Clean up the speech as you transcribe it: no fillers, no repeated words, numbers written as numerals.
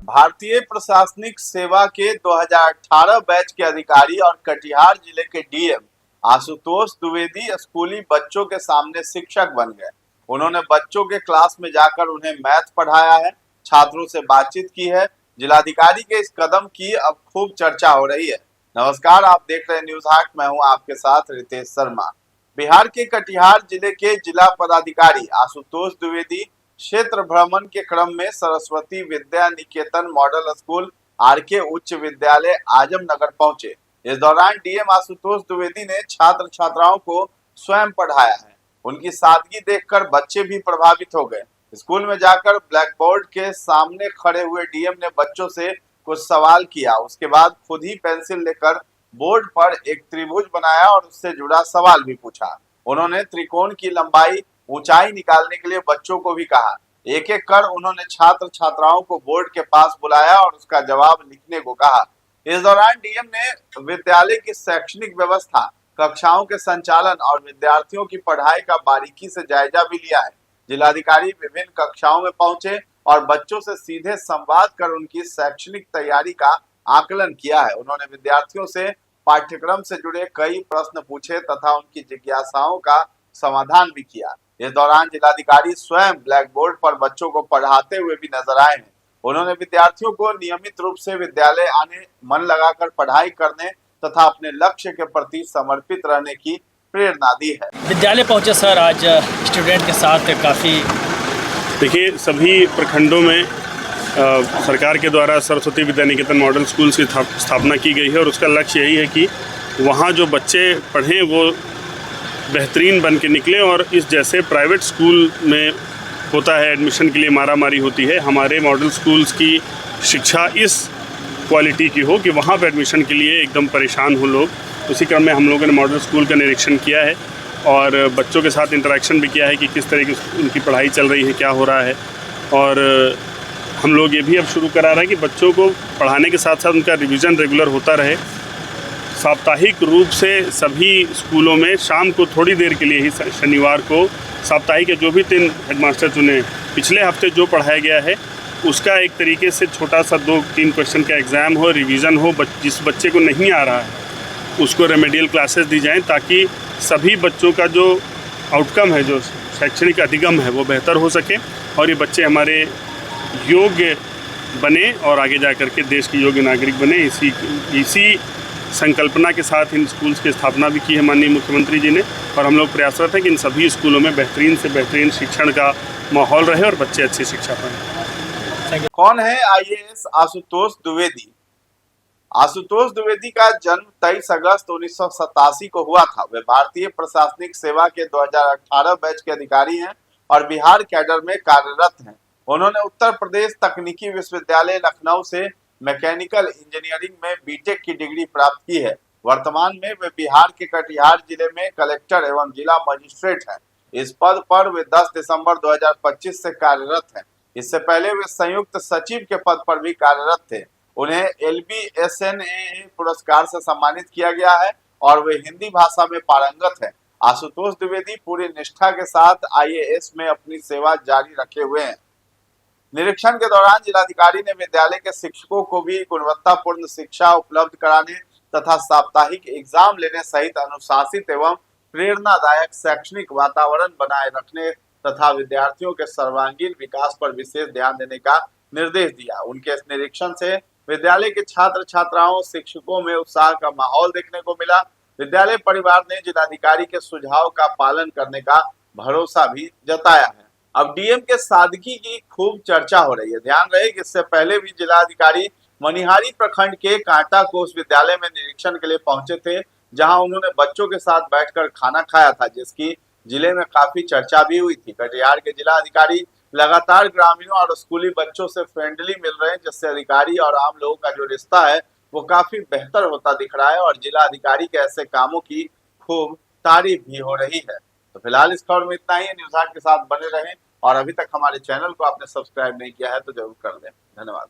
भारतीय प्रशासनिक सेवा के 2018 बैच के अधिकारी और कटिहार जिले के डीएम आशुतोष द्विवेदी स्कूली बच्चों के सामने शिक्षक बन गए। उन्होंने बच्चों के क्लास में जाकर उन्हें मैथ पढ़ाया है, छात्रों से बातचीत की है। जिलाधिकारी के इस कदम की अब खूब चर्चा हो रही है। नमस्कार, आप देख रहे हैं न्यूज हाट। मैं हूं आपके साथ रितेश शर्मा। बिहार के कटिहार जिले के जिला पदाधिकारी आशुतोष द्विवेदी क्षेत्र भ्रमण के क्रम में Saraswati Vidya Niketan model school R K उच्च विद्यालय आजमनगर पहुंचे। इस दौरान डीएम आशुतोष द्विवेदी ने छात्र छात्राओं को स्वयं पढ़ाया है। उनकी सादगी देखकर बच्चे भी प्रभावित हो गए। स्कूल में जाकर ब्लैक बोर्ड के सामने खड़े हुए डीएम ने बच्चों से कुछ सवाल किया। उसके बाद खुद ही पेंसिल लेकर बोर्ड पर एक त्रिभुज बनाया और उससे जुड़ा सवाल भी पूछा। उन्होंने त्रिकोण की लंबाई ऊंचाई निकालने के लिए बच्चों को भी कहा। एक एक कर उन्होंने छात्र छात्राओं को बोर्ड के पास बुलाया और उसका जवाब लिखने को कहा। इस दौरान डीएम ने विद्यालय की शैक्षणिक व्यवस्था, कक्षाओं के संचालन और विद्यार्थियों की पढ़ाई का बारीकी से जायजा भी लिया है। जिलाधिकारी विभिन्न कक्षाओं में पहुंचे और बच्चों से सीधे संवाद कर उनकी शैक्षणिक तैयारी का आकलन किया है। उन्होंने विद्यार्थियों से पाठ्यक्रम से जुड़े कई प्रश्न पूछे तथा उनकी जिज्ञासाओं का समाधान भी किया। इस दौरान जिलाधिकारी स्वयं ब्लैक बोर्ड पर बच्चों को पढ़ाते हुए भी नजर आए हैं। उन्होंने विद्यार्थियों को नियमित रूप से विद्यालय आने, मन लगाकर पढ़ाई करने तथा अपने लक्ष्य के प्रति समर्पित रहने की प्रेरणा दी है। विद्यालय पहुंचे सर, आज स्टूडेंट के साथ काफ़ी देखिए, सभी प्रखंडों में सरकार के द्वारा सरस्वती विद्या निकेतन मॉडल स्कूल की स्थापना की गई है और उसका लक्ष्य यही है कि वहाँ जो बच्चे पढ़ें वो बेहतरीन बन के निकलें। और इस जैसे प्राइवेट स्कूल में होता है एडमिशन के लिए मारामारी होती है, हमारे मॉडल स्कूल्स की शिक्षा इस क्वालिटी की हो कि वहाँ पर एडमिशन के लिए एकदम परेशान हो लोग। उसी क्रम में हम लोगों ने मॉडल स्कूल का निरीक्षण किया है और बच्चों के साथ इंटरेक्शन भी किया है कि किस तरह की उनकी पढ़ाई चल रही है, क्या हो रहा है। और हम लोग ये भी अब शुरू करा रहे हैं कि बच्चों को पढ़ाने के साथ साथ उनका रिवीजन रेगुलर होता रहे। साप्ताहिक रूप से सभी स्कूलों में शाम को थोड़ी देर के लिए ही शनिवार को साप्ताहिक के जो भी 3 हेडमास्टर चुने, पिछले हफ्ते जो पढ़ाया गया है उसका एक तरीके से छोटा सा 2-3 क्वेश्चन का एग्ज़ाम हो, रिवीजन हो। जिस बच्चे को नहीं आ रहा है उसको रेमेडियल क्लासेस दी जाएं ताकि सभी बच्चों का जो आउटकम है, जो शैक्षणिक अधिगम है, वो बेहतर हो सके और ये बच्चे हमारे योग्य बने और आगे जा कर के देश के योग्य नागरिक बने। इसी संकल्पना के साथ इन स्कूल्स की स्थापना भी की है माननीय मुख्यमंत्री जी ने और हम लोग प्रयासरत हैं कि इन सभी स्कूलों में बेहतरीन से बेहतरीन शिक्षण का माहौल रहे और बच्चे अच्छी शिक्षा पाएं। कौन है आईएएस आशुतोष द्विवेदी? आशुतोष द्विवेदी का जन्म 23 अगस्त 1987 को हुआ था। वे भारतीय प्रशासनिक सेवा के 2018 बैच के अधिकारी हैं और बिहार कैडर में कार्यरत हैं। उन्होंने उत्तर प्रदेश तकनीकी विश्वविद्यालय लखनऊ से मैकेनिकल इंजीनियरिंग में बीटेक की डिग्री प्राप्त की है। वर्तमान में वे बिहार के कटिहार जिले में कलेक्टर एवं जिला मजिस्ट्रेट हैं। इस पद पर वे 10 दिसंबर 2025 से कार्यरत हैं। इससे पहले वे संयुक्त सचिव के पद पर भी कार्यरत थे। उन्हें LBSNAA पुरस्कार से सम्मानित किया गया है और वे हिंदी भाषा में पारंगत हैं। आशुतोष द्विवेदी पूरी निष्ठा के साथ आईएएस में अपनी सेवा जारी रखे हुए हैं। निरीक्षण के दौरान जिलाधिकारी ने विद्यालय के शिक्षकों को भी गुणवत्तापूर्ण शिक्षा उपलब्ध कराने तथा साप्ताहिक एग्जाम लेने सहित अनुशासित एवं प्रेरणादायक शैक्षणिक वातावरण बनाए रखने तथा विद्यार्थियों के सर्वांगीण विकास पर विशेष ध्यान देने का निर्देश दिया। उनके इस निरीक्षण से विद्यालय के छात्र छात्राओं, शिक्षकों में उत्साह का माहौल देखने को मिला। विद्यालय परिवार ने जिलाधिकारी के सुझाव का पालन करने का भरोसा भी जताया है। अब डीएम के सादगी की खूब चर्चा हो रही है। ध्यान रहे कि इससे पहले भी जिलाधिकारी मनिहारी प्रखंड के कांटा कोष विद्यालय में निरीक्षण के लिए पहुंचे थे, जहां उन्होंने बच्चों के साथ बैठकर खाना खाया था, जिसकी जिले में काफी चर्चा भी हुई थी। कटिहार के जिला अधिकारी लगातार ग्रामीणों और स्कूली बच्चों से फ्रेंडली मिल रहे हैं, जिससे अधिकारी और आम लोगों का जो रिश्ता है वो काफी बेहतर होता दिख रहा है और जिला अधिकारी के ऐसे कामों की खूब तारीफ भी हो रही है। तो फिलहाल इस खबर में इतना ही। न्यूज हाट के साथ बने रहें और अभी तक हमारे चैनल को आपने सब्सक्राइब नहीं किया है तो जरूर कर दें। धन्यवाद।